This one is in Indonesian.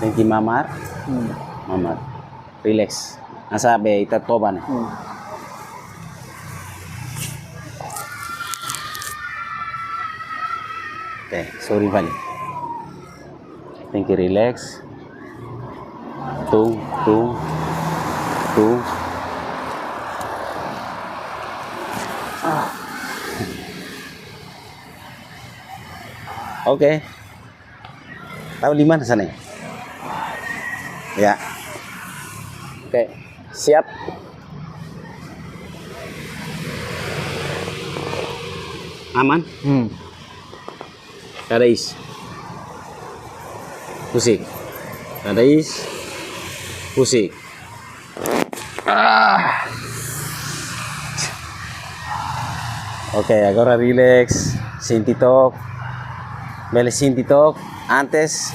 Thank you, Mamar. Mamar. Relax. Nasabi, itatoba na. Okay, sorry, Vali. Thank you, relax. Two. Okay. Tahu 5 na sana. Ya. Okay. Siap. Aman? Kadais. Pusing. Kadais. Pusing. Okay, agora relax. Sintitok. Bele sintitok. Antes